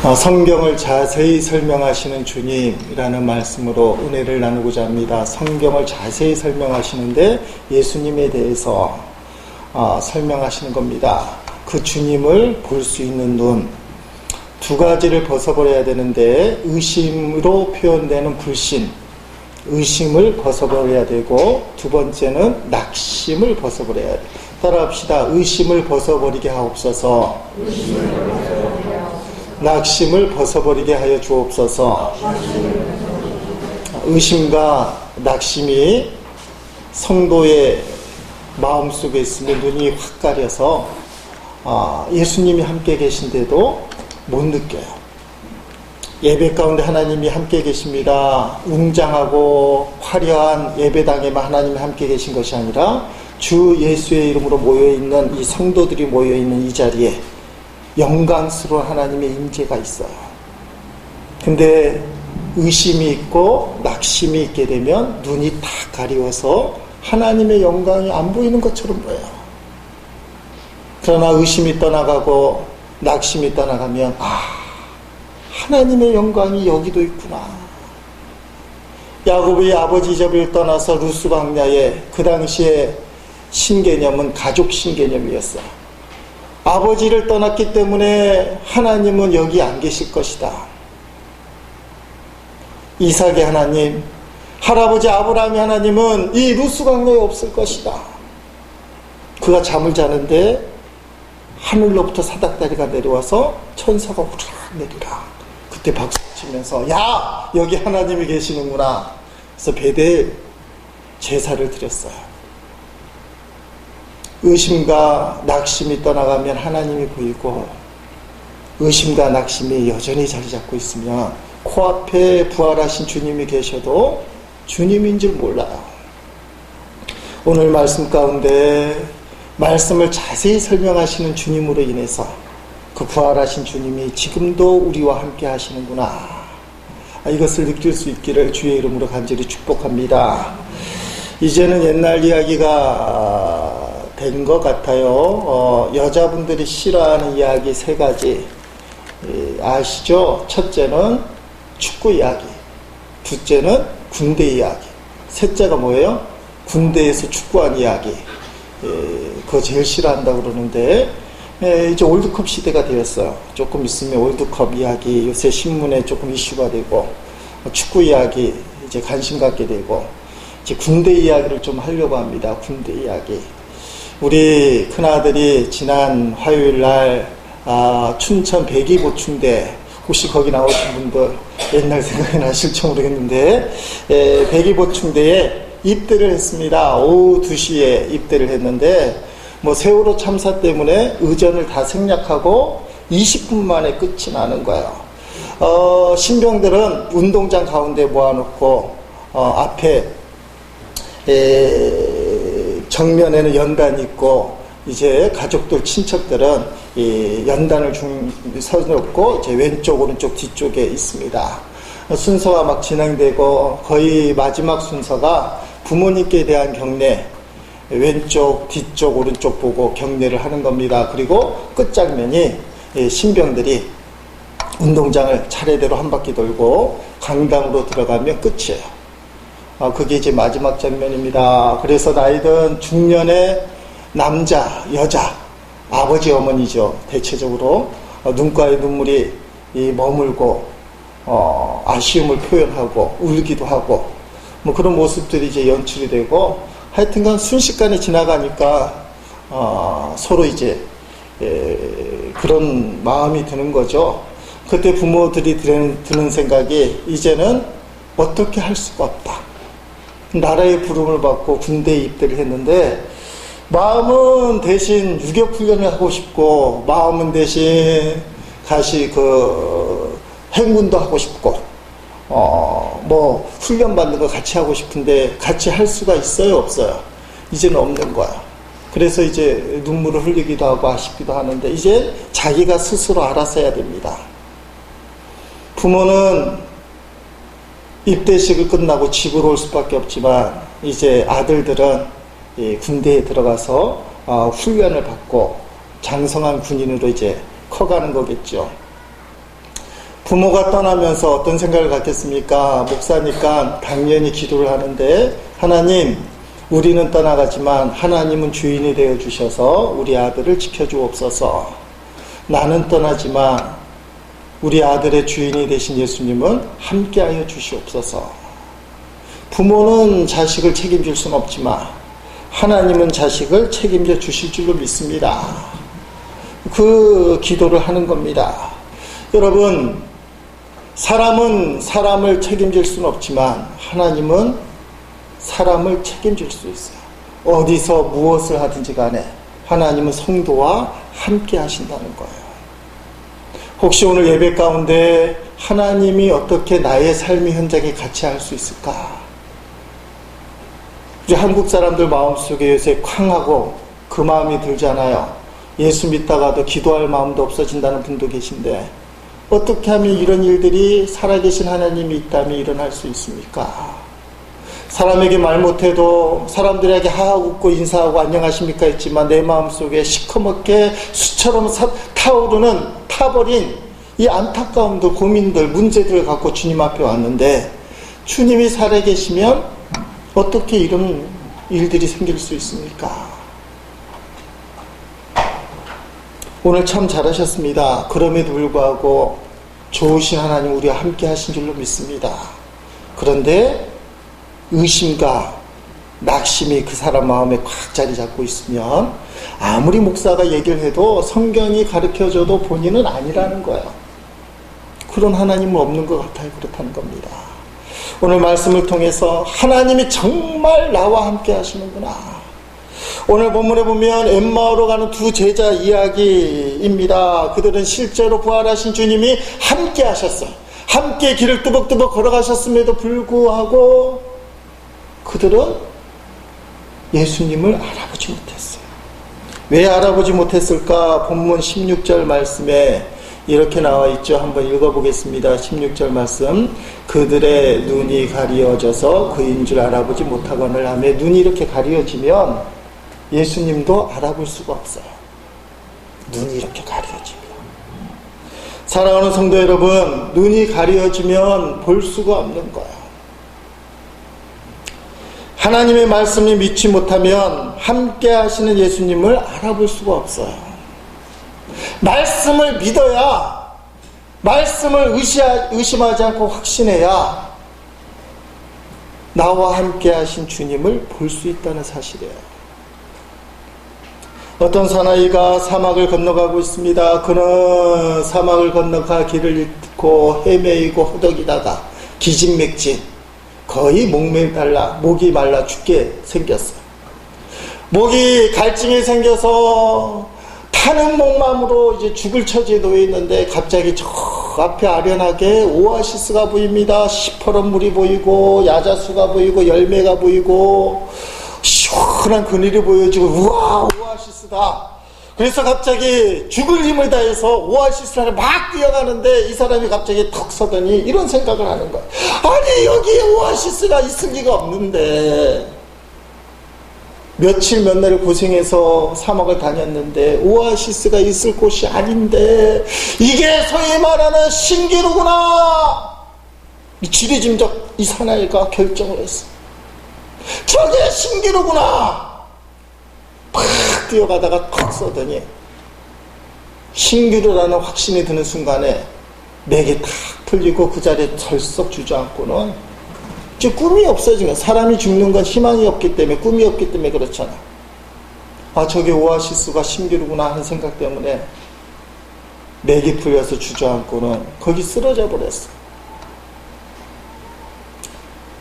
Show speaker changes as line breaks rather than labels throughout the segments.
성경을 자세히 설명하시는 주님이라는 말씀으로 은혜를 나누고자 합니다. 성경을 자세히 설명하시는데 예수님에 대해서 설명하시는 겁니다. 그 주님을 볼 수 있는 눈, 두 가지를 벗어버려야 되는데 의심으로 표현되는 불신, 의심을 벗어버려야 되고, 두 번째는 낙심을 벗어버려야 돼. 따라합시다. 의심을 벗어버리게 하옵소서. 낙심을 벗어버리게 하여 주옵소서. 의심과 낙심이 성도의 마음속에 있으면 눈이 확 가려서 예수님이 함께 계신데도 못 느껴요. 예배 가운데 하나님이 함께 계십니다. 웅장하고 화려한 예배당에만 하나님이 함께 계신 것이 아니라 주 예수의 이름으로 모여있는 이 성도들이 모여있는 이 자리에 영광스러운 하나님의 임재가 있어요. 근데 의심이 있고 낙심이 있게 되면 눈이 다 가리워서 하나님의 영광이 안 보이는 것처럼 보여요. 그러나 의심이 떠나가고 낙심이 떠나가면 하나님의 영광이 여기도 있구나. 야곱의 아버지 이자벨을 떠나서 루스 광야에, 그 당시에 신개념은 가족 신개념이었어요. 아버지를 떠났기 때문에 하나님은 여기 안 계실 것이다. 이삭의 하나님, 할아버지 아브라함의 하나님은 이 루스 광야에 없을 것이다. 그가 잠을 자는데 하늘로부터 사닥다리가 내려와서 천사가 우르르 내리라. 그때 박수 치면서 야! 여기 하나님이 계시는구나. 그래서 베델 제사를 드렸어요. 의심과 낙심이 떠나가면 하나님이 보이고, 의심과 낙심이 여전히 자리 잡고 있으면 코앞에 부활하신 주님이 계셔도 주님인 줄 몰라요. 오늘 말씀 가운데 말씀을 자세히 설명하시는 주님으로 인해서 그 부활하신 주님이 지금도 우리와 함께 하시는구나, 이것을 느낄 수 있기를 주의 이름으로 간절히 축복합니다. 이제는 옛날 이야기가 된 것 같아요. 여자분들이 싫어하는 이야기 3가지 아시죠? 첫째는 축구 이야기, 둘째는 군대 이야기, 셋째가 뭐예요? 군대에서 축구한 이야기. 그거 제일 싫어한다고 그러는데, 이제 월드컵 시대가 되었어요. 조금 있으면 월드컵 이야기 요새 신문에 조금 이슈가 되고, 축구 이야기 이제 관심 갖게 되고, 이제 군대 이야기를 좀 하려고 합니다. 군대 이야기. 우리 큰아들이 지난 화요일날 춘천 백이보충대, 혹시 거기 나오신 분들 옛날 생각이 나실지 모르겠는데, 백이보충대에 입대를 했습니다. 오후 2시에 입대를 했는데, 세월호 참사 때문에 의전을 다 생략하고 20분 만에 끝이 나는 거예요. 신병들은 운동장 가운데 모아놓고, 앞에 정면에는 연단이 있고, 이제 가족들, 친척들은 이 연단을 서놓고 이제 왼쪽, 오른쪽, 뒤쪽에 있습니다. 순서가 막 진행되고, 거의 마지막 순서가 부모님께 대한 경례, 왼쪽, 뒤쪽, 오른쪽 보고 경례를 하는 겁니다. 그리고 끝장면이 신병들이 운동장을 차례대로 한 바퀴 돌고 강당으로 들어가면 끝이에요. 그게 이제 마지막 장면입니다. 그래서 나이든 중년의 남자, 여자, 아버지, 어머니죠. 대체적으로 눈가에 눈물이 머물고 아쉬움을 표현하고 울기도 하고, 그런 모습들이 이제 연출이 되고, 하여튼간 순식간에 지나가니까 서로 이제 그런 마음이 드는 거죠. 그때 부모들이 드는 생각이, 이제는 어떻게 할 수가 없다. 나라의 부름을 받고 군대에 입대를 했는데, 마음은 대신 유격훈련을 하고 싶고, 마음은 대신 다시 행군도 하고 싶고, 훈련 받는 거 같이 하고 싶은데 같이 할 수가 있어요, 없어요? 이제는 없는 거야. 그래서 이제 눈물을 흘리기도 하고 아쉽기도 하는데, 이제 자기가 스스로 알아서 해야 됩니다. 부모는 입대식을 끝나고 집으로 올 수밖에 없지만, 이제 아들들은 군대에 들어가서 훈련을 받고 장성한 군인으로 이제 커가는 거겠죠. 부모가 떠나면서 어떤 생각을 갖겠습니까? 목사니까 당연히 기도를 하는데, 하나님, 우리는 떠나가지만 하나님은 주인이 되어 주셔서 우리 아들을 지켜주옵소서. 나는 떠나지만 우리 아들의 주인이 되신 예수님은 함께하여 주시옵소서. 부모는 자식을 책임질 수는 없지만 하나님은 자식을 책임져 주실 줄로 믿습니다. 그 기도를 하는 겁니다. 여러분, 사람은 사람을 책임질 수는 없지만 하나님은 사람을 책임질 수 있어요. 어디서 무엇을 하든지 간에 하나님은 성도와 함께 하신다는 거예요. 혹시 오늘 예배 가운데 하나님이 어떻게 나의 삶의 현장에 같이 할 수 있을까? 우리 한국 사람들 마음속에 요새 쾅하고 그 마음이 들잖아요. 예수 믿다가도 기도할 마음도 없어진다는 분도 계신데, 어떻게 하면 이런 일들이 살아계신 하나님이 있다면 일어날 수 있습니까? 사람에게 말 못해도 사람들에게 하하고 웃고 인사하고 안녕하십니까 했지만 내 마음속에 시커멓게 수처럼 타버린 이 안타까움들, 고민들, 문제들을 갖고 주님 앞에 왔는데, 주님이 살아계시면 어떻게 이런 일들이 생길 수 있습니까? 오늘 참 잘하셨습니다. 그럼에도 불구하고 좋으신 하나님 우리와 함께 하신 줄로 믿습니다. 그런데 의심과 낙심이 그 사람 마음에 꽉 자리 잡고 있으면 아무리 목사가 얘기를 해도 성경이 가르쳐줘도 본인은 아니라는 거예요. 그런 하나님은 없는 것 같아요. 그렇다는 겁니다. 오늘 말씀을 통해서 하나님이 정말 나와 함께 하시는구나. 오늘 본문에 보면 엠마오로 가는 두 제자 이야기입니다. 그들은 실제로 부활하신 주님이 함께 하셨어요. 함께 길을 뚜벅뚜벅 걸어가셨음에도 불구하고 그들은 예수님을 알아보지 못했어요. 왜 알아보지 못했을까? 본문 16절 말씀에 이렇게 나와 있죠. 한번 읽어보겠습니다. 16절 말씀. 그들의 눈이 가리어져서 그인 줄 알아보지 못하거늘 하며, 눈이 이렇게 가리어지면 예수님도 알아볼 수가 없어요. 눈이 이렇게 가리어지면. 사랑하는 성도 여러분, 눈이 가리어지면 볼 수가 없는 거예요. 하나님의 말씀을 믿지 못하면 함께 하시는 예수님을 알아볼 수가 없어요. 말씀을 믿어야, 말씀을 의심하지 않고 확신해야 나와 함께 하신 주님을 볼 수 있다는 사실이에요. 어떤 사나이가 사막을 건너가고 있습니다. 그는 사막을 건너가 길을 잃고 헤매이고 허덕이다가 기진맥진, 거의 목이 말라 죽게 생겼어요. 목이 갈증이 생겨서 타는 목마음으로 이제 죽을 처지에 놓여 있는데, 갑자기 저 앞에 아련하게 오아시스가 보입니다. 시퍼런 물이 보이고 야자수가 보이고 열매가 보이고 시원한 그늘이 보여지고, 우와, 오아시스다. 그래서 갑자기 죽을 힘을 다해서 오아시스를 막 뛰어가는데, 이 사람이 갑자기 턱 서더니 이런 생각을 하는 거야. 아니, 여기에 오아시스가 있을 리가 없는데, 며칠 몇 날을 고생해서 사막을 다녔는데 오아시스가 있을 곳이 아닌데, 이게 소위 말하는 신기루구나. 이 지리짐작 이 사나이가 결정을 했어. 저게 신기루구나. 팍 뛰어가다가 턱 쏘더니 신기루라는 확신이 드는 순간에 맥이 탁 풀리고 그 자리에 덜썩 주저앉고는 꿈이 없어진 거야. 사람이 죽는 건 희망이 없기 때문에, 꿈이 없기 때문에 그렇잖아. 아, 저게 오아시스가 신기루구나 하는 생각 때문에 맥이 풀려서 주저앉고는 거기 쓰러져 버렸어.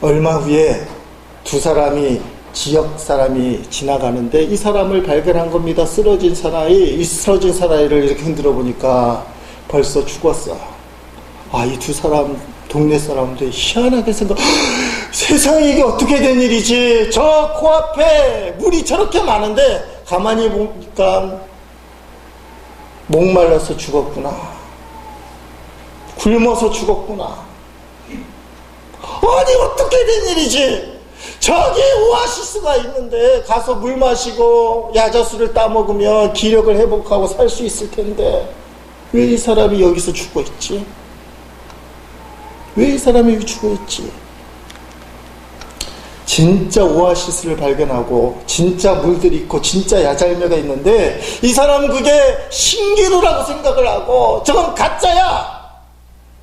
얼마 후에 지역 사람이 지나가는데 이 사람을 발견한 겁니다. 쓰러진 사나이를 이렇게 흔들어 보니까 벌써 죽었어. 아, 이 두 사람, 동네 사람들이 희한하게 세상에 이게 어떻게 된 일이지? 저 코앞에 물이 저렇게 많은데 가만히 보니까 목말라서 죽었구나. 굶어서 죽었구나. 아니, 어떻게 된 일이지? 저기 오아시스가 있는데 가서 물 마시고 야자수를 따먹으면 기력을 회복하고 살 수 있을 텐데 왜 이 사람이 여기서 죽어 있지? 왜 이 사람이 여기 죽어있지? 진짜 오아시스를 발견하고 진짜 물들이 있고 진짜 야잘매가 있는데 이 사람은 그게 신기루라고 생각을 하고 저건 가짜야!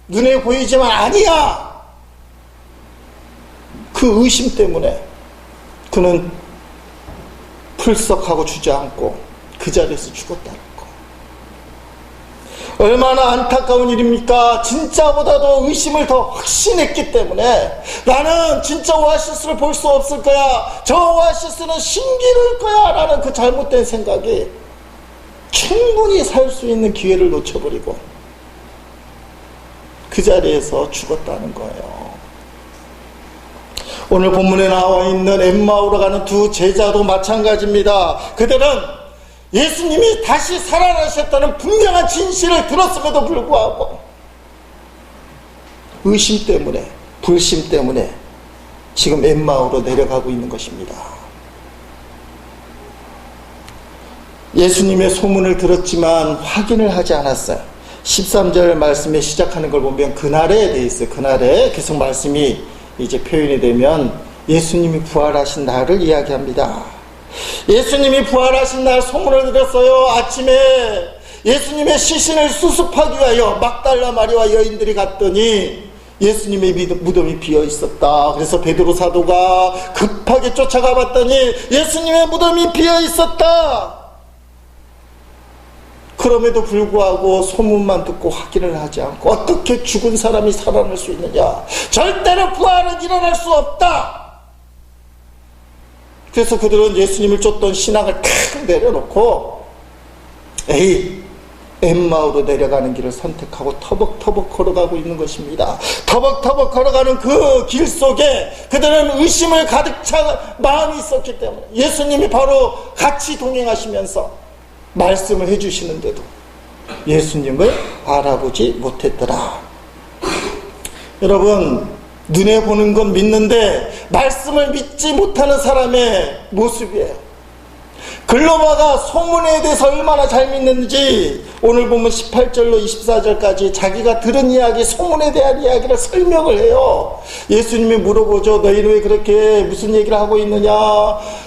눈에 보이지만 아니야! 그 의심 때문에 그는 풀썩하고 주저앉고 그 자리에서 죽었다는 거. 얼마나 안타까운 일입니까? 진짜보다도 의심을 더 확신했기 때문에 나는 진짜 오아시스를 볼 수 없을 거야, 저 오아시스는 신기루일 거야 라는 그 잘못된 생각이 충분히 살 수 있는 기회를 놓쳐버리고 그 자리에서 죽었다는 거예요. 오늘 본문에 나와 있는 엠마오로 가는 두 제자도 마찬가지입니다. 그들은 예수님이 다시 살아나셨다는 분명한 진실을 들었음에도 불구하고 의심 때문에, 불심 때문에 지금 엠마오로 내려가고 있는 것입니다. 예수님의 소문을 들었지만 확인을 하지 않았어요. 13절 말씀에 시작하는 걸 보면 그날에 돼 있어요. 그날에 계속 말씀이 이제 표현이 되면 예수님이 부활하신 날을 이야기합니다. 예수님이 부활하신 날 소문을 들었어요. 아침에 예수님의 시신을 수습하기 위하여 막달라 마리와 여인들이 갔더니 예수님의 무덤이 비어 있었다. 그래서 베드로 사도가 급하게 쫓아가 봤더니 예수님의 무덤이 비어 있었다. 그럼에도 불구하고 소문만 듣고 확인을 하지 않고 어떻게 죽은 사람이 살아날 수 있느냐? 절대로 부활은 일어날 수 없다. 그래서 그들은 예수님을 쫓던 신앙을 탁 내려놓고 엠마오로 내려가는 길을 선택하고 터벅터벅 걸어가고 있는 것입니다. 터벅터벅 걸어가는 그 길 속에 그들은 의심을 가득 찬 마음이 있었기 때문에 예수님이 바로 같이 동행하시면서 말씀을 해주시는데도 예수님을 알아보지 못했더라. 여러분, 눈에 보는 건 믿는데 말씀을 믿지 못하는 사람의 모습이에요. 글로바가 소문에 대해서 얼마나 잘 믿는지 오늘 보면 18절로 24절까지 자기가 들은 이야기, 소문에 대한 이야기를 설명을 해요. 예수님이 물어보죠. 너희는 왜 그렇게 무슨 얘기를 하고 있느냐?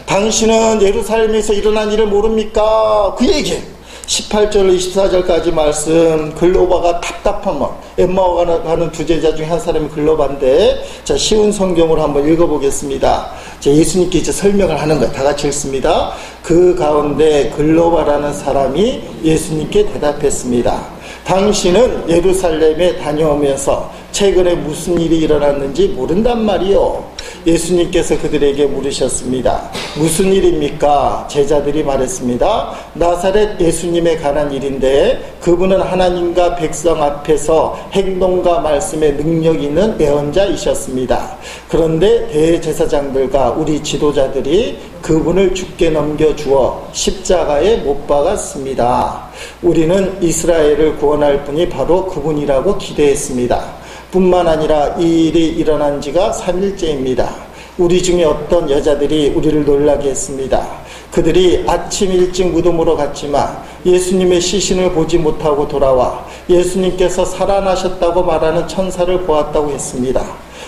당신은 예루살렘에서 일어난 일을 모릅니까? 그 얘기 18절로 24절까지 말씀. 글로바가 답답한 마음, 엠마오가 가는 두 제자 중에 한 사람이 글로바인데, 자, 쉬운 성경으로 한번 읽어보겠습니다. 자, 예수님께 이제 설명을 하는 거예요. 다 같이 읽습니다. 그 가운데 글로바라는 사람이 예수님께 대답했습니다. 당신은 예루살렘에 다녀오면서 최근에 무슨 일이 일어났는지 모른단 말이요. 예수님께서 그들에게 물으셨습니다. 무슨 일입니까? 제자들이 말했습니다. 나사렛 예수님에 관한 일인데 그분은 하나님과 백성 앞에서 행동과 말씀에 능력 있는 예언자이셨습니다. 그런데 대제사장들과 우리 지도자들이 그분을 죽게 넘겨주어 십자가에 못 박았습니다. 우리는 이스라엘을 구원할 분이 바로 그분이라고 기대했습니다. 뿐만 아니라 이 일이 일어난 지가 3일째입니다. 우리 중에 어떤 여자들이 우리를 놀라게 했습니다. 그들이 아침 일찍 무덤으로 갔지만 예수님의 시신을 보지 못하고 돌아와 예수님께서 살아나셨다고 말하는 천사를 보았다고 했습니다.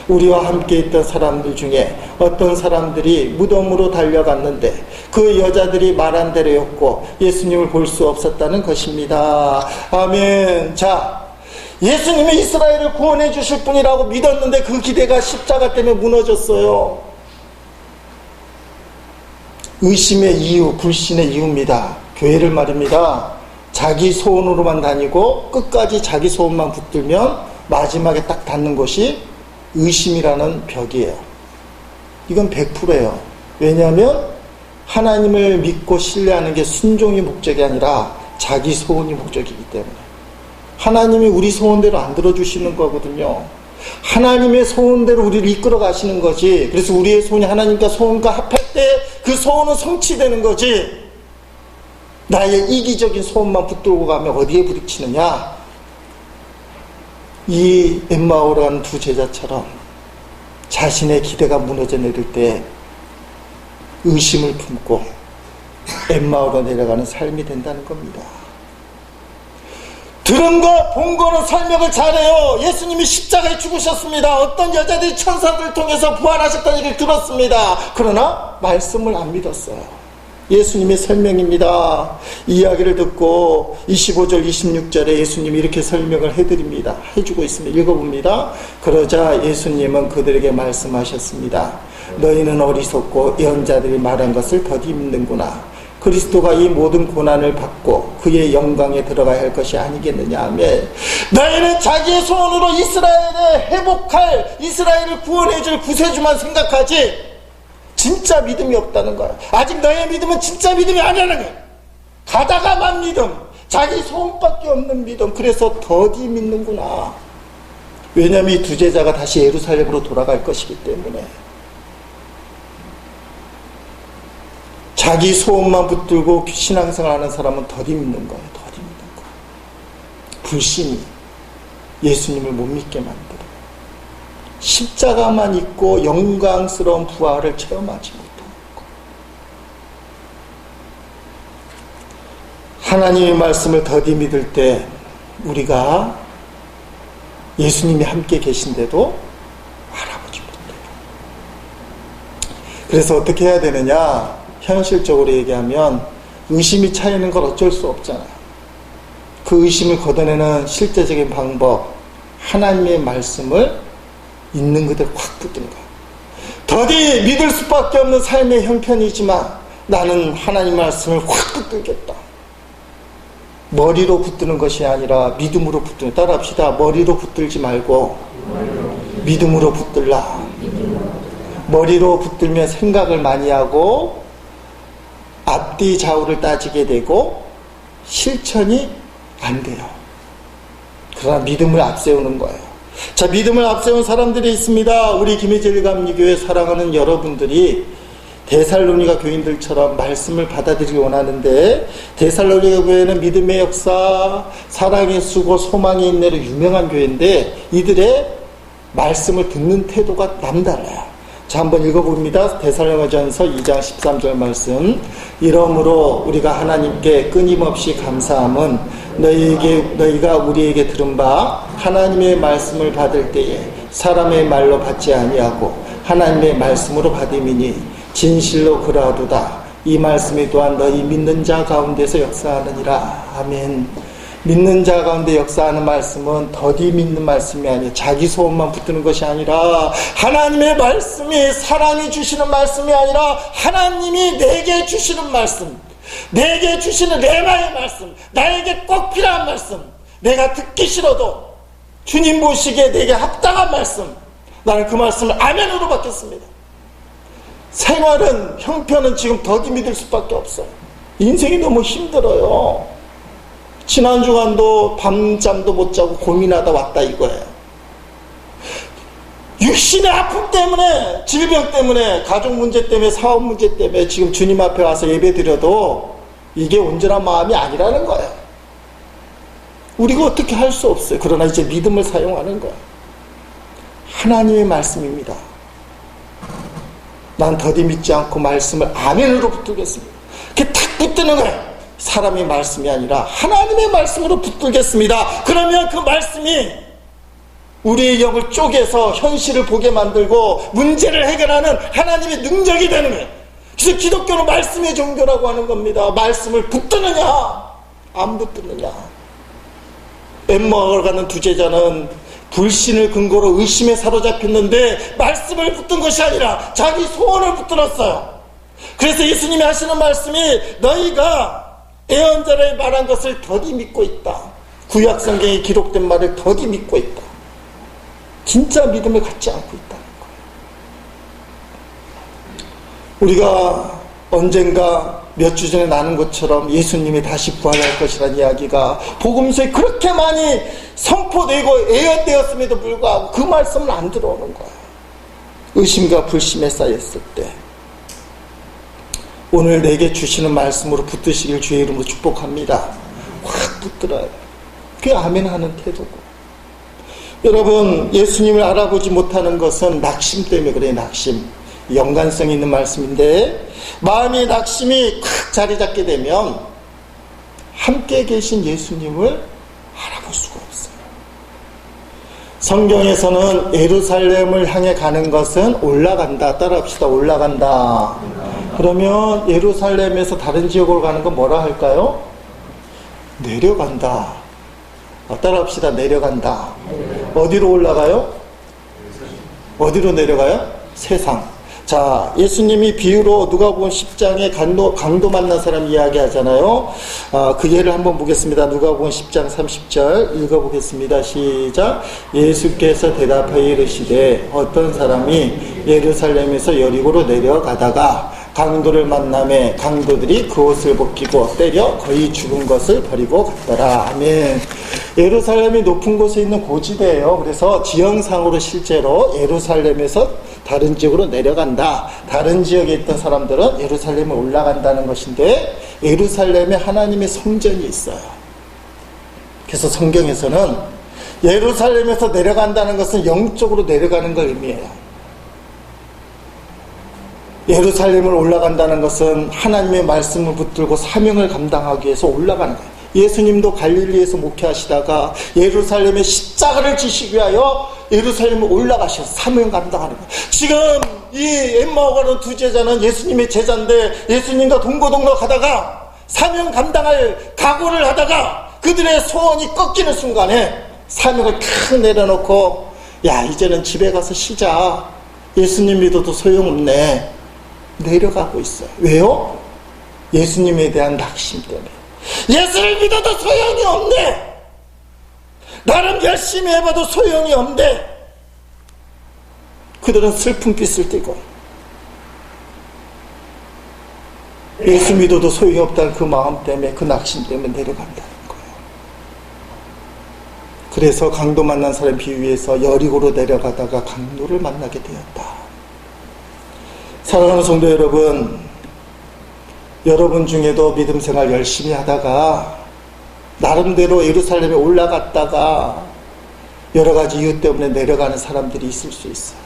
우리와 함께 있던 사람들 중에 어떤 사람들이 무덤으로 달려갔는데 그 여자들이 말한 대로였고 예수님을 볼 수 없었다는 것입니다. 아멘. 자, 예수님이 이스라엘을 구원해 주실 분이라고 믿었는데 그 기대가 십자가 때문에 무너졌어요. 의심의 이유, 불신의 이유입니다. 교회를 말입니다. 자기 소원으로만 다니고 끝까지 자기 소원만 붙들면 마지막에 딱 닿는 것이 의심이라는 벽이에요. 이건 100%예요. 왜냐하면 하나님을 믿고 신뢰하는 게 순종이 목적이 아니라 자기 소원이 목적이기 때문에. 하나님이 우리 소원대로 안 들어주시는 거거든요. 하나님의 소원대로 우리를 이끌어 가시는 거지. 그래서 우리의 소원이 하나님과 소원과 합할 때 그 소원은 성취되는 거지. 나의 이기적인 소원만 붙들고 가면 어디에 부딪히느냐? 이 엠마오라는 두 제자처럼 자신의 기대가 무너져 내릴 때 의심을 품고 엠마오로 내려가는 삶이 된다는 겁니다. 들은 거, 본 거는 설명을 잘해요. 예수님이 십자가에 죽으셨습니다. 어떤 여자들이 천사들을 통해서 부활하셨다는 얘기를 들었습니다. 그러나 말씀을 안 믿었어요. 예수님의 설명입니다. 이야기를 듣고 25절 26절에 예수님이 이렇게 설명을 해드립니다. 해주고 있습니다. 읽어봅니다. 그러자 예수님은 그들에게 말씀하셨습니다. 너희는 어리석고 예언자들이 말한 것을 더디 믿는구나. 그리스도가 이 모든 고난을 받고 그의 영광에 들어가야 할 것이 아니겠느냐 하며, 너희는 자기의 소원으로 이스라엘을 회복할, 이스라엘을 구원해줄 구세주만 생각하지 진짜 믿음이 없다는 거야. 아직 너의 믿음은 진짜 믿음이 아니라는 거야. 가다가만 믿음, 자기 소원밖에 없는 믿음. 그래서 더디 믿는구나. 왜냐하면 이 두 제자가 다시 예루살렘으로 돌아갈 것이기 때문에. 자기 소원만 붙들고 신앙생활 하는 사람은 더디 믿는 거예요. 더디 믿는 거. 불신이 예수님을 못 믿게 만들어요. 십자가만 있고 영광스러운 부활을 체험하지 못하는 것. 하나님의 말씀을 더디 믿을 때 우리가 예수님이 함께 계신데도 알아보지 못해요. 그래서 어떻게 해야 되느냐? 현실적으로 얘기하면 의심이 차이는 걸 어쩔 수 없잖아요. 그 의심을 걷어내는 실제적인 방법, 하나님의 말씀을 있는 그대로 확 붙드는 거야. 더디 믿을 수밖에 없는 삶의 형편이지만 나는 하나님 말씀을 확 붙들겠다. 머리로 붙드는 것이 아니라 믿음으로 붙드는. 따라합시다. 머리로 붙들지 말고 믿음으로 붙들라. 머리로 붙들면 생각을 많이 하고 앞뒤 좌우를 따지게 되고 실천이 안 돼요. 그러나 믿음을 앞세우는 거예요. 자, 믿음을 앞세운 사람들이 있습니다. 우리 김혜재 감리교회 사랑하는 여러분들이 데살로니가 교인들처럼 말씀을 받아들이기 원하는데, 데살로니가 교회는 믿음의 역사, 사랑의 수고, 소망의 인내로 유명한 교회인데 이들의 말씀을 듣는 태도가 남달라요. 자, 한번 읽어봅니다. 데살로니가전서 2장 13절 말씀. 이러므로 우리가 하나님께 끊임없이 감사함은 너희가 우리에게 들은 바 하나님의 말씀을 받을 때에 사람의 말로 받지 아니하고 하나님의 말씀으로 받음이니 진실로 그러하도다. 이 말씀이 또한 너희 믿는 자 가운데서 역사하느니라. 아멘. 믿는 자 가운데 역사하는 말씀은 더디 믿는 말씀이 아니에요. 자기 소원만 붙드는 것이 아니라 하나님의 말씀이, 사랑이 주시는 말씀이 아니라 하나님이 내게 주시는 말씀, 내게 주시는 레마의 말씀, 나에게 꼭 필요한 말씀, 내가 듣기 싫어도 주님 보시기에 내게 합당한 말씀, 나는 그 말씀을 아멘으로 받겠습니다. 생활은, 형편은 지금 더디 믿을 수밖에 없어요. 인생이 너무 힘들어요. 지난 주간도 밤잠도 못 자고 고민하다 왔다 이거예요. 육신의 아픔 때문에, 질병 때문에, 가족 문제 때문에, 사업 문제 때문에 지금 주님 앞에 와서 예배 드려도 이게 온전한 마음이 아니라는 거예요. 우리가 어떻게 할 수 없어요. 그러나 이제 믿음을 사용하는 거예요. 하나님의 말씀입니다. 난 더디 믿지 않고 말씀을 아멘으로 붙들겠습니다. 그게 탁 붙드는 거예요. 사람의 말씀이 아니라 하나님의 말씀으로 붙들겠습니다. 그러면 그 말씀이 우리의 영을 쪼개서 현실을 보게 만들고 문제를 해결하는 하나님의 능력이 되는 거예요. 그래서 기독교는 말씀의 종교라고 하는 겁니다. 말씀을 붙드느냐 안 붙드느냐. 엠마오를 가는 두 제자는 불신을 근거로 의심에 사로잡혔는데 말씀을 붙든 것이 아니라 자기 소원을 붙들었어요. 그래서 예수님이 하시는 말씀이 너희가 예언자를 말한 것을 더디 믿고 있다. 구약 성경에 기록된 말을 더디 믿고 있다. 진짜 믿음을 갖지 않고 있다는 거예요. 우리가 언젠가 몇 주 전에 나눈 것처럼 예수님이 다시 부활할 것이라는 이야기가 복음서에 그렇게 많이 선포되고 예언되었음에도 불구하고 그 말씀은 안 들어오는 거예요. 의심과 불심에 쌓였을 때 오늘 내게 주시는 말씀으로 붙드시길 주의 이름으로 축복합니다. 확 붙들어요. 그게 아멘 하는 태도고. 여러분, 예수님을 알아보지 못하는 것은 낙심 때문에 그래요. 낙심. 연관성이 있는 말씀인데 마음의 낙심이 콱 자리 잡게 되면 함께 계신 예수님을 알아볼 수가 없어요. 성경에서는 예루살렘을 향해 가는 것은 올라간다. 따라합시다. 올라간다. 그러면 예루살렘에서 다른 지역으로 가는 건 뭐라 할까요? 내려간다. 따라합시다. 내려간다. 어디로 올라가요? 어디로 내려가요? 세상. 자, 예수님이 비유로 누가복음 10장에 강도 만난 사람 이야기하잖아요. 그 예를 한번 보겠습니다. 누가복음 10장 30절 읽어보겠습니다. 시작. 예수께서 대답하여 이르시되 어떤 사람이 예루살렘에서 여리고로 내려가다가 강도를 만나매 강도들이 그 옷을 벗기고 때려 거의 죽은 것을 버리고 갔더라. 아멘. 예루살렘이 높은 곳에 있는 고지대예요. 그래서 지형상으로 실제로 예루살렘에서 다른 지역으로 내려간다. 다른 지역에 있던 사람들은 예루살렘에 올라간다는 것인데 예루살렘에 하나님의 성전이 있어요. 그래서 성경에서는 예루살렘에서 내려간다는 것은 영적으로 내려가는 걸 의미해요. 예루살렘을 올라간다는 것은 하나님의 말씀을 붙들고 사명을 감당하기 위해서 올라가는 거예요. 예수님도 갈릴리에서 목회하시다가 예루살렘에 십자가를 지시기 위하여 예루살렘에 올라가셔서 사명 감당하는 거예요. 지금 이 엠마오 가는 두 제자는 예수님의 제자인데 예수님과 동고동락 하다가 사명 감당할 각오를 하다가 그들의 소원이 꺾이는 순간에 사명을 탁 내려놓고 야 이제는 집에 가서 쉬자. 예수님 믿어도 소용없네. 내려가고 있어요. 왜요? 예수님에 대한 낙심 때문에. 예수를 믿어도 소용이 없네. 나름 열심히 해봐도 소용이 없네. 그들은 슬픈 빛을 띠고 예수 믿어도 소용이 없다는 그 마음 때문에, 그 낙심 때문에 내려간다는 거예요. 그래서 강도 만난 사람 비유에서 여리고로 내려가다가 강도를 만나게 되었다. 사랑하는 성도 여러분, 여러분 중에도 믿음 생활 열심히 하다가 나름대로 예루살렘에 올라갔다가 여러 가지 이유 때문에 내려가는 사람들이 있을 수 있어요.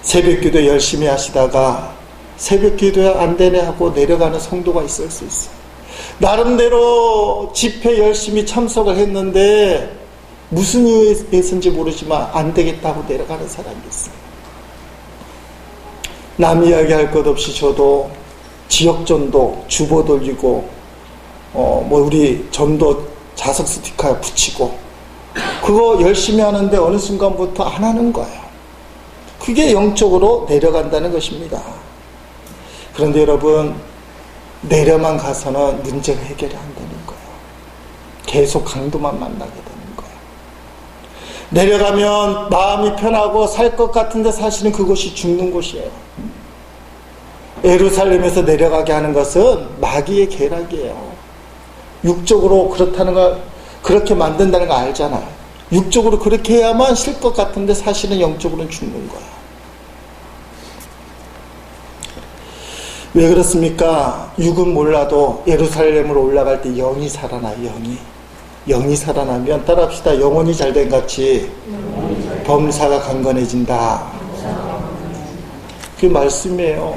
새벽기도 열심히 하시다가 새벽기도 안 되네 하고 내려가는 성도가 있을 수 있어요. 나름대로 집회 열심히 참석을 했는데 무슨 이유에서인지 모르지만 안 되겠다고 내려가는 사람이 있어요. 남 이야기할 것 없이 저도 지역전도 주보 돌리고 우리 전도 자석 스티커 붙이고 그거 열심히 하는데 어느 순간부터 안 하는 거예요. 그게 영적으로 내려간다는 것입니다. 그런데 여러분, 내려만 가서는 문제가 해결이 안 되는 거예요. 계속 강도만 만나게 되는 거예요. 내려가면 마음이 편하고 살 것 같은데 사실은 그것이 죽는 곳이에요. 예루살렘에서 내려가게 하는 것은 마귀의 계략이에요. 육적으로 그렇다는 거, 그렇게 만든다는 거 알잖아요. 육적으로 그렇게 해야만 쉴 것 같은데 사실은 영적으로는 죽는 거야. 왜 그렇습니까? 육은 몰라도 예루살렘으로 올라갈 때 영이 살아나요. 영이 살아나면 따라합시다. 영혼이 잘된 같이 범사가 강건해진다. 그게 말씀이에요.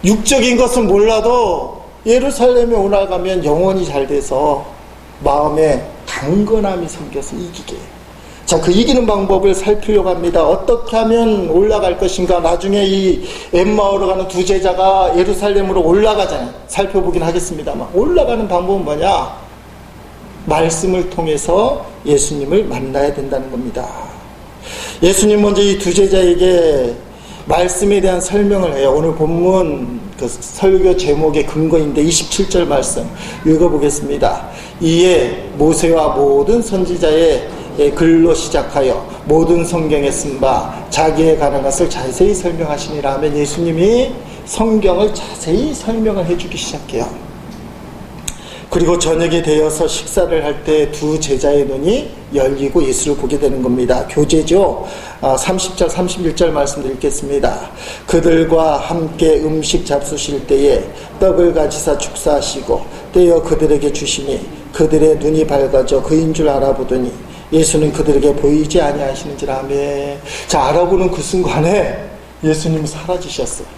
육적인 것은 몰라도 예루살렘에 올라가면 영혼이 잘 돼서 마음에 강건함이 생겨서 이기게. 자, 그 이기는 방법을 살피려고 합니다. 어떻게 하면 올라갈 것인가. 나중에 이 엠마오로 가는 두 제자가 예루살렘으로 올라가잖아요. 살펴보긴 하겠습니다만 올라가는 방법은 뭐냐? 말씀을 통해서 예수님을 만나야 된다는 겁니다. 예수님 먼저 이 두 제자에게 말씀에 대한 설명을 해요. 오늘 본문 그 설교 제목의 근거인데 27절 말씀 읽어보겠습니다. 이에 모세와 모든 선지자의 글로 시작하여 모든 성경에 쓴 바 자기에 관한 것을 자세히 설명하시니라 하면 예수님이 성경을 자세히 설명을 해주기 시작해요. 그리고 저녁이 되어서 식사를 할 때 두 제자의 눈이 열리고 예수를 보게 되는 겁니다. 교제죠. 30절 31절 말씀을 읽겠습니다. 그들과 함께 음식 잡수실 때에 떡을 가지사 축사하시고 떼어 그들에게 주시니 그들의 눈이 밝아져 그인 줄 알아보더니 예수는 그들에게 보이지 아니하시는지라. 하며 자, 알아보는 그 순간에 예수님은 사라지셨어요.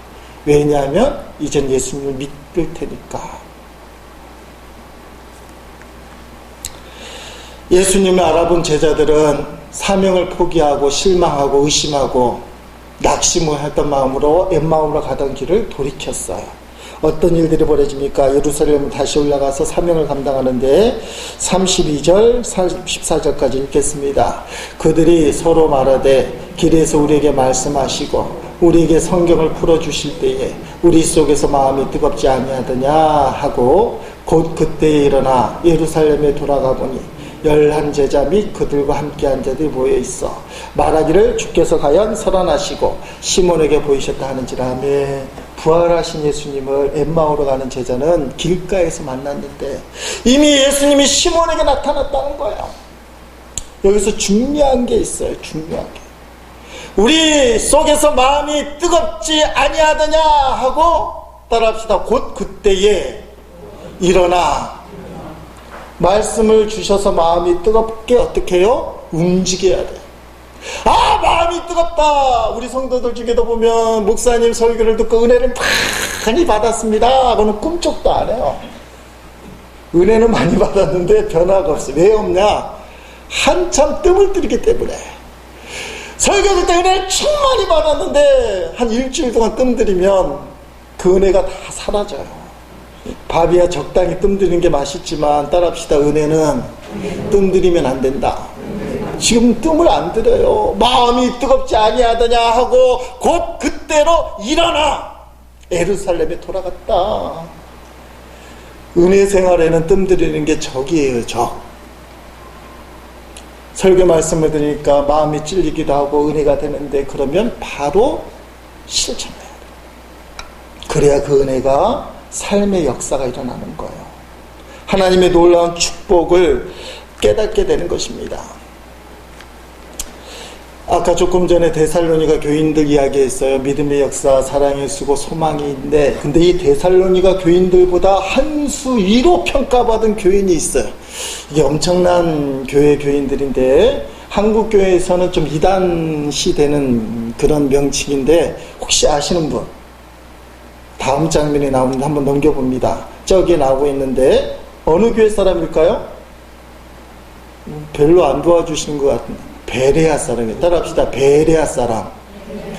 왜냐하면 이젠 예수님을 믿을 테니까. 예수님을 알아본 제자들은 사명을 포기하고 실망하고 의심하고 낙심했던 마음으로 엠마오로 가던 길을 돌이켰어요. 어떤 일들이 벌어집니까? 예루살렘 다시 올라가서 사명을 감당하는데 32절, 34절까지 읽겠습니다. 그들이 서로 말하되 길에서 우리에게 말씀하시고 우리에게 성경을 풀어주실 때에 우리 속에서 마음이 뜨겁지 아니하더냐 하고 곧 그때에 일어나 예루살렘에 돌아가 보니 11제자 및 그들과 함께한 자들이 모여있어 말하기를 주께서 과연 설환하시고 시몬에게 보이셨다 하는지라. 아멘. 부활하신 예수님을 엠마오로 가는 제자는 길가에서 만났는데 이미 예수님이 시몬에게 나타났다는 거예요. 여기서 중요한 게 있어요. 중요한 게. 우리 속에서 마음이 뜨겁지 아니하더냐 하고 따라합시다. 곧 그때에 일어나 말씀을 주셔서 마음이 뜨겁게 어떻게 해요? 움직여야 돼요. 아, 마음이 뜨겁다. 우리 성도들 중에도 보면 목사님 설교를 듣고 은혜를 많이 받았습니다 하고는 꿈쩍도 안 해요. 은혜는 많이 받았는데 변화가 없어요. 왜 없냐? 한참 뜸을 들이기 때문에. 설교 듣다 은혜를 충만히 받았는데 한 일주일 동안 뜸 들이면 그 은혜가 다 사라져요. 밥이야 적당히 뜸 들이는 게 맛있지만 따라합시다. 은혜는 뜸 들이면 안 된다. 지금 뜸을 안 들여요. 마음이 뜨겁지 아니하더냐 하고 곧 그때로 일어나 예루살렘에 돌아갔다. 은혜 생활에는 뜸 들이는 게 적이에요. 적. 설교 말씀을 들으니까 마음이 찔리기도 하고 은혜가 되는데 그러면 바로 실천해야 돼요. 그래야 그 은혜가 삶의 역사가 일어나는 거예요. 하나님의 놀라운 축복을 깨닫게 되는 것입니다. 아까 조금 전에 데살로니가 교인들 이야기했어요. 믿음의 역사, 사랑의 수고, 소망인데 근데 이 데살로니가 교인들보다 한 수 위로 평가받은 교인이 있어요. 이게 엄청난 교인들인데 한국 교회에서는 좀 이단시 되는 그런 명칭인데 혹시 아시는 분? 다음 장면에 나오는데 한번 넘겨봅니다. 저기에 나오고 있는데 어느 교회 사람일까요? 별로 안 도와주시는 것 같은데 베레아 사람이에요. 따라합시다. 베레아 사람.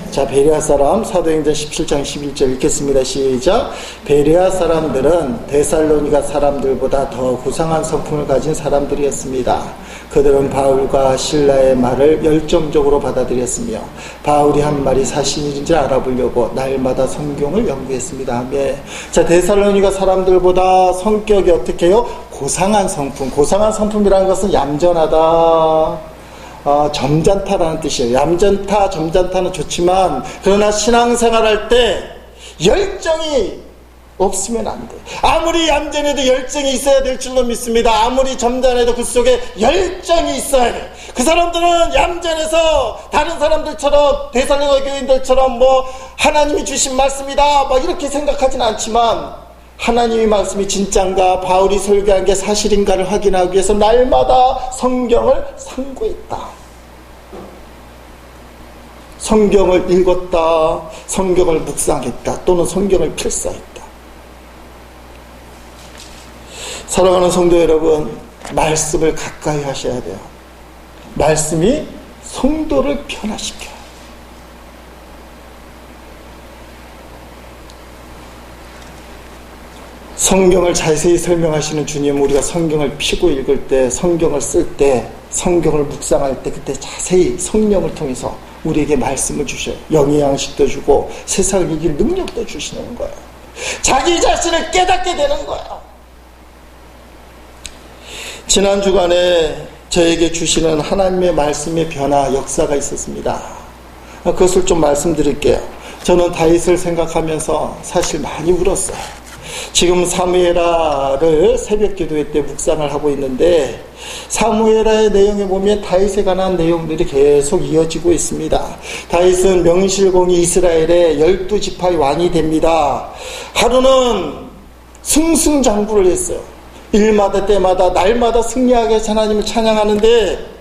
자, 베레아 사람 사도행전 17장 11절 읽겠습니다. 시작. 베레아 사람들은 데살로니가 사람들보다 더 고상한 성품을 가진 사람들이었습니다. 그들은 바울과 실라의 말을 열정적으로 받아들였으며 바울이 한 말이 사실인지 알아보려고 날마다 성경을 연구했습니다. 아멘. 자, 데살로니가 사람들보다 성격이 어떻게 해요? 고상한 성품. 고상한 성품이라는 것은 얌전하다, 점잖다라는 뜻이에요. 얌전타, 점잖다는 좋지만 그러나 신앙생활할 때 열정이 없으면 안 돼. 아무리 얌전해도 열정이 있어야 될 줄로 믿습니다. 아무리 점잖해도 그 속에 열정이 있어야 돼. 그 사람들은 얌전해서 다른 사람들처럼 데살로니가 교인들처럼 뭐 하나님이 주신 말씀이다 막 이렇게 생각하진 않지만 하나님의 말씀이 진짠가, 바울이 설교한 게 사실인가를 확인하기 위해서 날마다 성경을 상고했다. 성경을 읽었다, 성경을 묵상했다, 또는 성경을 필사했다. 사랑하는 성도 여러분, 말씀을 가까이 하셔야 돼요. 말씀이 성도를 변화시켜요. 성경을 자세히 설명하시는 주님, 우리가 성경을 피고 읽을 때, 성경을 쓸 때, 성경을 묵상할 때 그때 자세히 성령을 통해서 우리에게 말씀을 주셔요. 영의 양식도 주고 세상을 이길 능력도 주시는 거예요. 자기 자신을 깨닫게 되는 거예요. 지난 주간에 저에게 주시는 하나님의 말씀의 변화 역사가 있었습니다. 그것을 좀 말씀드릴게요. 저는 다윗을 생각하면서 사실 많이 울었어요. 지금 사무엘하를 새벽 기도회 때 묵상을 하고 있는데 사무엘하의 내용에 보면 다윗에 관한 내용들이 계속 이어지고 있습니다. 다윗은 명실공히 이스라엘의 12지파의 왕이 됩니다. 하루는 승승장구를 했어요. 일마다 때마다 날마다 승리하게 하나님을 찬양하는데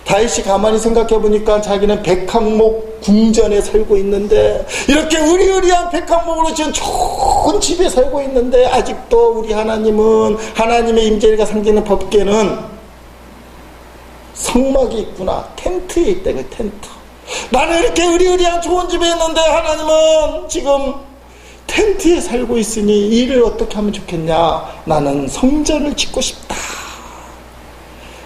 다윗이 가만히 생각해 보니까 자기는 백항목 궁전에 살고 있는데 이렇게 으리으리한 백항목으로 지은 좋은 집에 살고 있는데 아직도 우리 하나님은 하나님의 임재가 상기는 법궤는 성막이 있구나. 텐트에 있다. 그 텐트. 나는 이렇게 의리의리한 좋은 집에 있는데 하나님은 지금 텐트에 살고 있으니 일을 어떻게 하면 좋겠냐. 나는 성전을 짓고 싶다.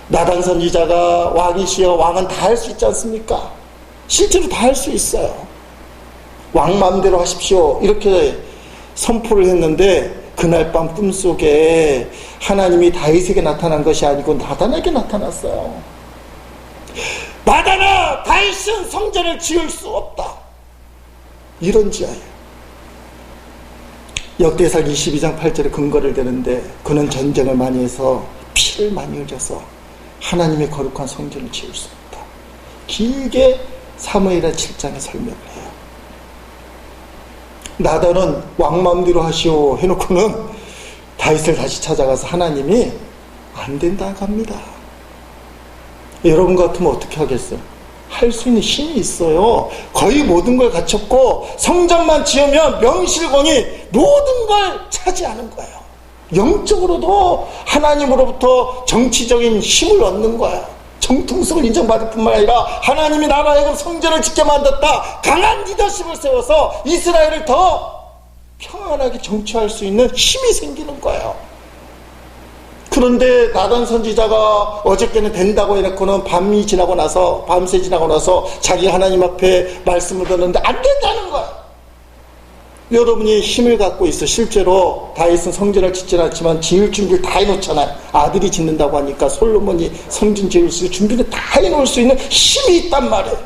나단 선지자가 왕이시여 왕은 다 할 수 있지 않습니까? 실제로 다 할 수 있어요. 왕 마음대로 하십시오. 이렇게 선포를 했는데 그날 밤 꿈속에 하나님이 다윗에게 나타난 것이 아니고 나단에게 나타났어요. 나단아, 다윗은 성전을 지을 수 없다. 이런지하여 역대상 22장 8절에 근거를 대는데 그는 전쟁을 많이 해서 피를 많이 흘려서 하나님의 거룩한 성전을 지을 수 없다. 길게 사무엘하 7장에 설명을 해요. 나단은 왕 마음대로 하시오 해놓고는 다윗을 다시 찾아가서 하나님이 안 된다고 합니다. 여러분 같으면 어떻게 하겠어요? 할 수 있는 힘이 있어요. 거의 모든 걸 갖췄고 성전만 지으면 명실공히 모든 걸 차지하는 거예요. 영적으로도 하나님으로부터 정치적인 힘을 얻는 거예요. 정통성을 인정받을 뿐만 아니라 하나님이 나라의 성전을 짓게 만들었다. 강한 리더십을 세워서 이스라엘을 더 평안하게 정치할 수 있는 힘이 생기는 거예요. 그런데 나단 선지자가 어저께는 된다고 해놓고는 밤새 지나고 나서 자기 하나님 앞에 말씀을 듣는데 안 된다는 거예요. 여러분이 힘을 갖고 있어. 실제로 다윗은 성전을 짓지는 않지만 지을 준비를 다 해놓잖아요. 아들이 짓는다고 하니까 솔로몬이 성전 지을 수 있는 준비를 다 해놓을 수 있는 힘이 있단 말이에요.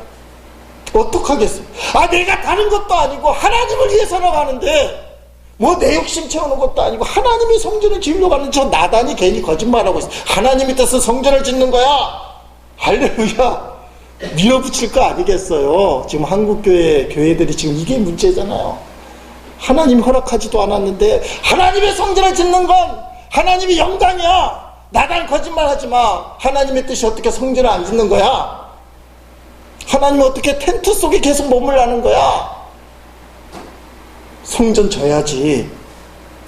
어떡하겠어요? 내가 다른 것도 아니고 하나님을 위해 살아가는데 뭐 내 욕심 채우는 것도 아니고 하나님이 성전을 지으려고 하는 저 나단이 괜히 거짓말하고 있어. 하나님이 뜻은 성전을 짓는 거야. 할렐루야. 밀어붙일 거 아니겠어요. 지금 한국교회들이 지금 이게 문제잖아요. 하나님이 허락하지도 않았는데 하나님의 성전을 짓는 건 하나님이 영광이야. 나단 거짓말하지 마. 하나님의 뜻이 어떻게 성전을 안 짓는 거야? 하나님은 어떻게 텐트 속에 계속 머물라는 거야? 성전 져야지.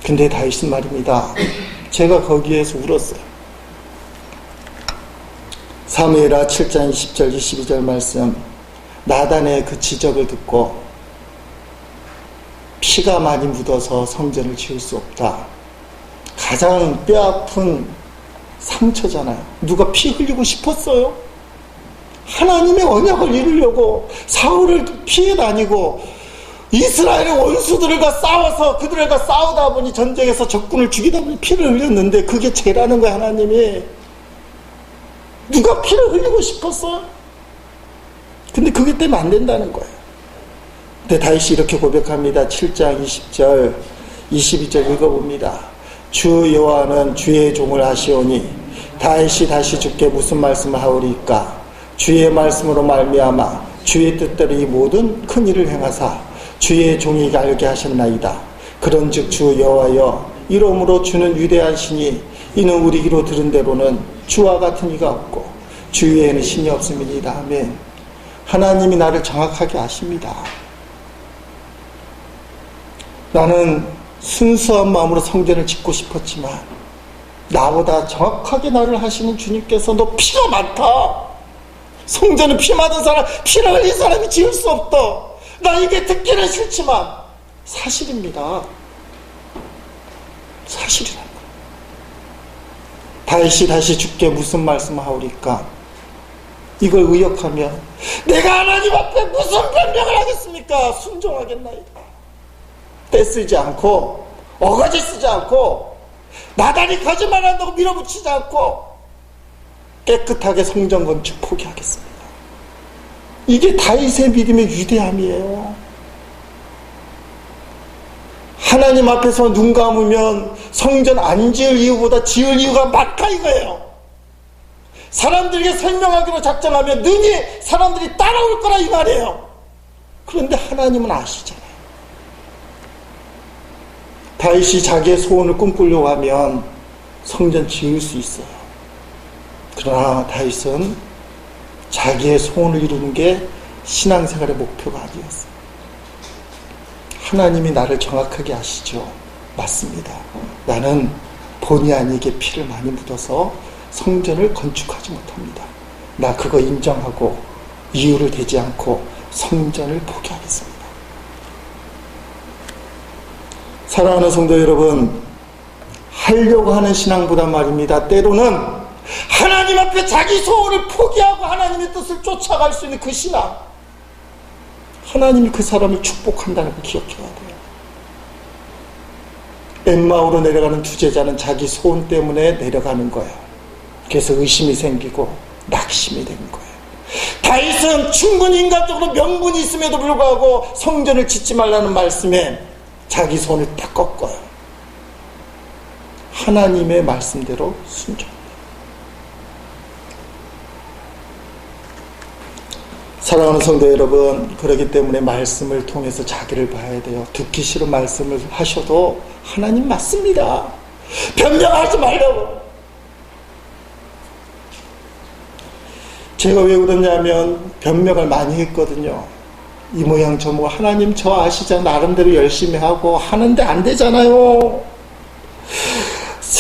근데 다윗은 말입니다. 제가 거기에서 울었어요. 사무엘하 7장 20절 22절 말씀. 나단의 그 지적을 듣고 피가 많이 묻어서 성전을 지을 수 없다. 가장 뼈아픈 상처잖아요. 누가 피 흘리고 싶었어요? 하나님의 언약을 이루려고 사울을 피해 다니고 이스라엘의 원수들과 싸워서 그들과 싸우다 보니 전쟁에서 적군을 죽이다 보니 피를 흘렸는데 그게 죄라는 거야. 하나님이 누가 피를 흘리고 싶었어? 근데 그게 때문에 안 된다는 거예요. 근데 다윗이 이렇게 고백합니다. 7장 20절 22절 읽어봅니다. 주 여호와는 주의 종을 하시오니 다윗이 다시 주께 무슨 말씀을 하오리까? 주의 말씀으로 말미암아 주의 뜻대로 이 모든 큰 일을 행하사 주의 종이 알게 하셨나이다. 그런즉 주 여호와여 이러므로 주는 위대한 신이 이는 우리 귀로 들은 대로는 주와 같은 이가 없고 주 위에는 신이 없음이니이다. 아멘. 하나님이 나를 정확하게 아십니다. 나는 순수한 마음으로 성전을 짓고 싶었지만 나보다 정확하게 나를 하시는 주님께서 너 피가 많다. 성전은 피 많은 사람, 피를 흘린 사람이 지을 수 없다. 나 이게 듣기는 싫지만 사실입니다. 사실이라는 거예요. 다윗이 다시 주께 무슨 말씀을 하오리까? 이걸 의역하면 내가 하나님 앞에 무슨 변명을 하겠습니까? 순종하겠나이다. 떼쓰지 않고 어거지 쓰지 않고 나단이 거짓말한다고 밀어붙이지 않고 깨끗하게 성전 건축 포기하겠습니다. 이게 다윗의 믿음의 위대함이에요. 하나님 앞에서 눈 감으면 성전 안 지을 이유보다 지을 이유가 많다 이거예요. 사람들에게 설명하기로 작정하면 능히 사람들이 따라올 거라 이 말이에요. 그런데 하나님은 아시잖아요. 다윗이 자기의 소원을 꿈꾸려고 하면 성전 지을 수 있어요. 그러나 다윗은 자기의 소원을 이루는 게 신앙생활의 목표가 아니었어요. 하나님이 나를 정확하게 아시죠. 맞습니다. 나는 본의 아니게 피를 많이 묻어서 성전을 건축하지 못합니다. 나 그거 인정하고 이유를 대지 않고 성전을 포기하겠습니다. 사랑하는 성도 여러분, 하려고 하는 신앙보다 말입니다, 때로는 하나님 앞에 자기 소원을 포기하고 하나님의 뜻을 쫓아갈 수 있는 그 신앙, 하나님이 그 사람을 축복한다는 걸 기억해야 돼요. 엠마오로 내려가는 두 제자는 자기 소원 때문에 내려가는 거예요. 그래서 의심이 생기고 낙심이 된 거예요. 다윗은 충분히 인간적으로 명분이 있음에도 불구하고 성전을 짓지 말라는 말씀에 자기 손을 딱 꺾어요. 하나님의 말씀대로 순종합니다. 사랑하는 성도 여러분, 그렇기 때문에 말씀을 통해서 자기를 봐야 돼요. 듣기 싫은 말씀을 하셔도 하나님 맞습니다. 변명하지 말라고. 제가 왜 그러냐면 변명을 많이 했거든요. 이 모양 저 모양, 하나님 저 아시잖아요. 나름대로 열심히 하고 하는데 안 되잖아요.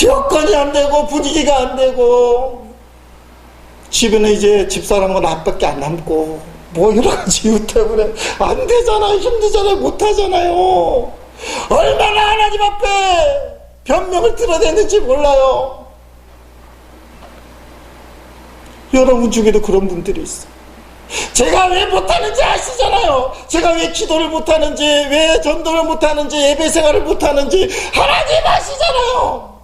여건이 안 되고 분위기가 안 되고 집에는 이제 집사람과 나밖에 안 남고 뭐 여러 가지 이유 때문에 안 되잖아요. 힘들잖아요. 못하잖아요. 얼마나 하나님 앞에 변명을 드러냈는지 몰라요. 여러분 중에도 그런 분들이 있어요. 제가 왜 못하는지 아시잖아요. 제가 왜 기도를 못하는지, 왜 전도를 못하는지, 예배 생활을 못하는지 하나님 아시잖아요.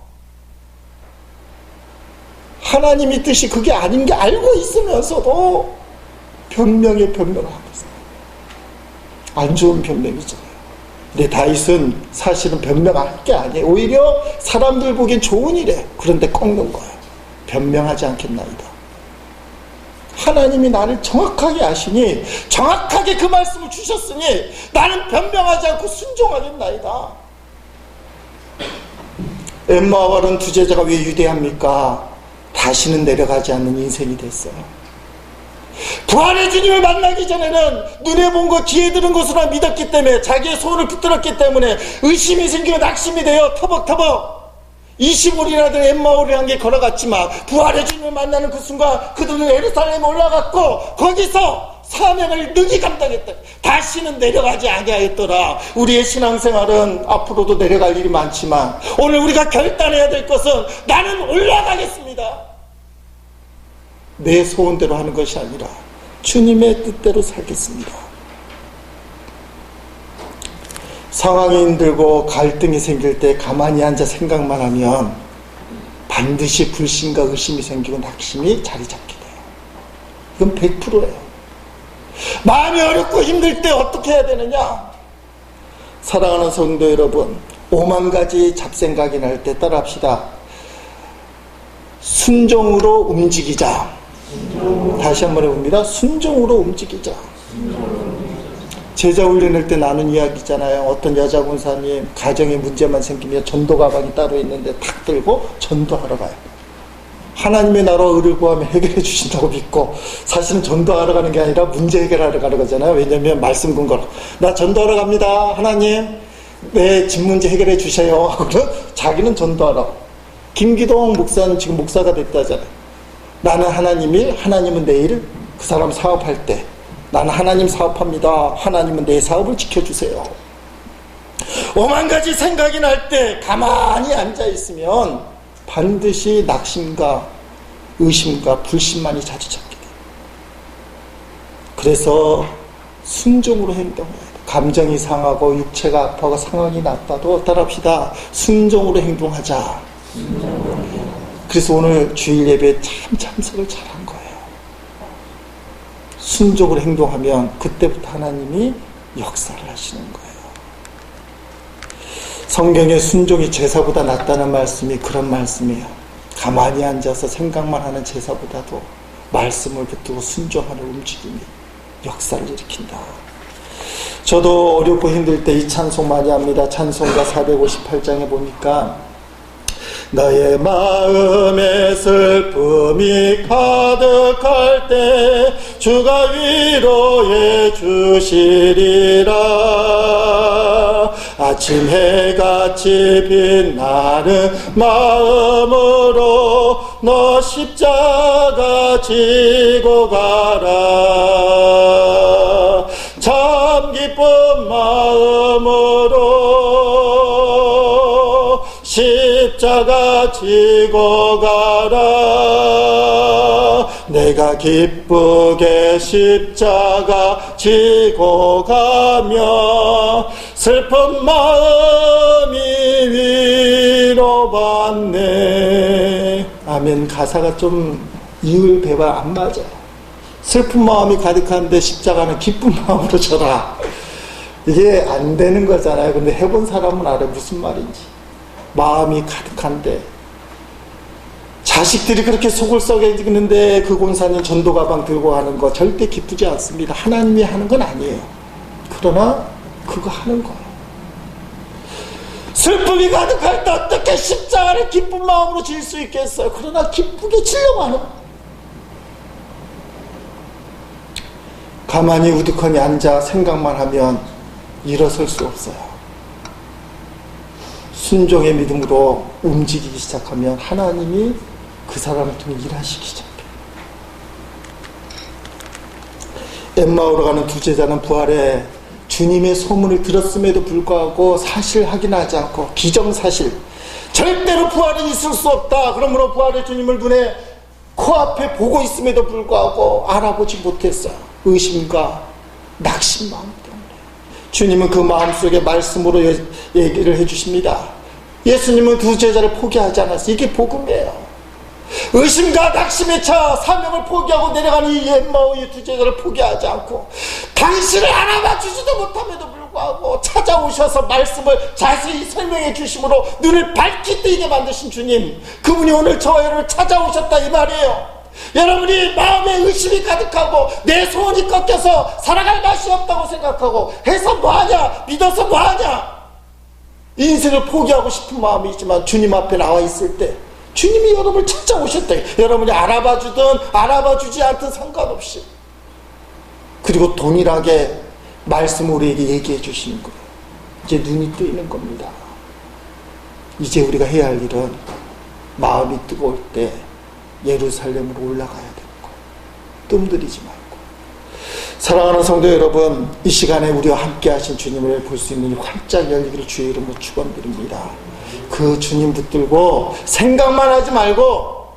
하나님의 뜻이 그게 아닌 게 알고 있으면서도 변명에 변명을 하고 있어요. 안 좋은 변명이잖아요. 근데 다윗은 사실은 변명할 게 아니에요. 오히려 사람들 보기엔 좋은 일이에요. 그런데 꺾는 거예요. 변명하지 않겠나이다. 하나님이 나를 정확하게 아시니, 정확하게 그 말씀을 주셨으니 나는 변명하지 않고 순종하겠나이다. 엠마오와는 두 제자가 왜 유대합니까? 다시는 내려가지 않는 인생이 됐어요. 부활의 주님을 만나기 전에는 눈에 본 것, 귀에 들은 것으로 믿었기 때문에, 자기의 소원을 붙들었기 때문에 의심이 생기고 낙심이 되어 터벅터벅 25일이나 된 엠마오를 향해 걸어갔지만, 부활의 주님을 만나는 그 순간 그들은 예루살렘에 올라갔고 거기서 사명을 능히 감당했다. 다시는 내려가지 아니하였더라. 우리의 신앙생활은 앞으로도 내려갈 일이 많지만 오늘 우리가 결단해야 될 것은 나는 올라가겠습니다. 내 소원대로 하는 것이 아니라 주님의 뜻대로 살겠습니다. 상황이 힘들고 갈등이 생길 때 가만히 앉아 생각만 하면 반드시 불신과 의심이 생기고 낙심이 자리 잡게 돼요. 이건 100%예요. 마음이 어렵고 힘들 때 어떻게 해야 되느냐? 사랑하는 성도 여러분, 5만 가지 잡생각이 날 때 따라합시다. 순종으로 움직이자. 다시 한번 해봅니다. 순종으로 움직이자. 제자 훈련할 때 나눈 이야기잖아요. 어떤 여자 권사님 가정에 문제만 생기면 전도 가방이 따로 있는데 탁 들고 전도하러 가요. 하나님의 나라 의를 구하면 해결해 주신다고 믿고, 사실은 전도하러 가는 게 아니라 문제 해결하러 가는 거잖아요. 왜냐면 말씀 근거로 나 전도하러 갑니다. 하나님 내 집 문제 해결해 주세요. 자기는 전도하러. 김기동 목사는 지금 목사가 됐다잖아요. 나는 하나님은 내일 그 사람 사업할 때 나는 하나님 사업합니다. 하나님은 내 사업을 지켜주세요. 5만 가지 생각이 날 때 가만히 앉아있으면 반드시 낙심과 의심과 불신만이 자주 찾게 돼요. 그래서 순종으로 행동해야 돼요. 감정이 상하고 육체가 아파하고 상황이 나빠도 따라합시다. 순종으로 행동하자. 그래서 오늘 주일 예배에 참 참석을 잘한 거예요. 순종으로 행동하면 그때부터 하나님이 역사를 하시는 거예요. 성경에 순종이 제사보다 낫다는 말씀이 그런 말씀이에요. 가만히 앉아서 생각만 하는 제사보다도 말씀을 붙들고 순종하는 움직임이 역사를 일으킨다. 저도 어렵고 힘들 때 이 찬송 많이 합니다. 찬송가 458장에 보니까 너의 마음에 슬픔이 가득할 때 주가 위로해 주시리라. 아침 해같이 빛나는 마음으로 너 십자가 지고 가라. 참 기쁜 마음으로 십자가 지고 가라. 내가 기쁘게 십자가 지고 가며 슬픈 마음이 위로받네. 아멘. 가사가 좀 이을 배와 안 맞아. 슬픈 마음이 가득한데 십자가는 기쁜 마음으로 져라. 이게 안 되는 거잖아요. 근데 해본 사람은 알아 무슨 말인지. 마음이 가득한데 자식들이 그렇게 속을 썩여지는데 그 권사님 전도 가방 들고 하는 거 절대 기쁘지 않습니다. 하나님이 하는 건 아니에요. 그러나 그거 하는 거예요. 슬픔이 가득할 때 어떻게 십자가를 기쁜 마음으로 질 수 있겠어요? 그러나 기쁘게 지려고 하는 거예요. 가만히 우두커니 앉아 생각만 하면 일어설 수 없어요. 순종의 믿음으로 움직이기 시작하면 하나님이 그 사람을 통해 일하시기 시작해요. 엠마오로 가는 두 제자는 부활에 주님의 소문을 들었음에도 불구하고 사실 확인하지 않고 기정사실, 절대로 부활은 있을 수 없다. 그러므로 부활의 주님을 눈에 코앞에 보고 있음에도 불구하고 알아보지 못했어요. 의심과 낙심 마음 때문에. 주님은 그 마음속에 말씀으로 얘기를 해주십니다. 예수님은 두 제자를 포기하지 않았어요. 이게 복음이에요. 의심과 낙심에 차 사명을 포기하고 내려가는 이 엠마오의 두 제자를 포기하지 않고 당신을 알아봐 주지도 못함에도 불구하고 찾아오셔서 말씀을 자세히 설명해 주심으로 눈을 밝게 뜨게 만드신 주님, 그분이 오늘 저와 여러분을 찾아오셨다 이 말이에요. 여러분이 마음에 의심이 가득하고 내 소원이 꺾여서 살아갈 맛이 없다고 생각하고 해서 뭐하냐, 믿어서 뭐하냐, 인생을 포기하고 싶은 마음이 있지만 주님 앞에 나와 있을 때 주님이 여러분을 찾아오셨다. 여러분이 알아봐주든 알아봐주지 않든 상관없이, 그리고 동일하게 말씀을 우리에게 얘기해 주시는 거예요. 이제 눈이 뜨이는 겁니다. 이제 우리가 해야 할 일은 마음이 뜨거울 때 예루살렘으로 올라가야 되는 거예요. 뜸들이지 말고. 사랑하는 성도 여러분, 이 시간에 우리와 함께 하신 주님을 볼 수 있는 활짝 열리기를 주의 이름으로 축원드립니다. 그 주님 붙들고 생각만 하지 말고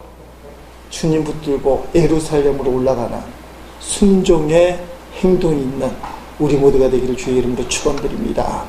주님 붙들고 예루살렘으로 올라가는 순종의 행동이 있는 우리 모두가 되기를 주의 이름으로 축원드립니다.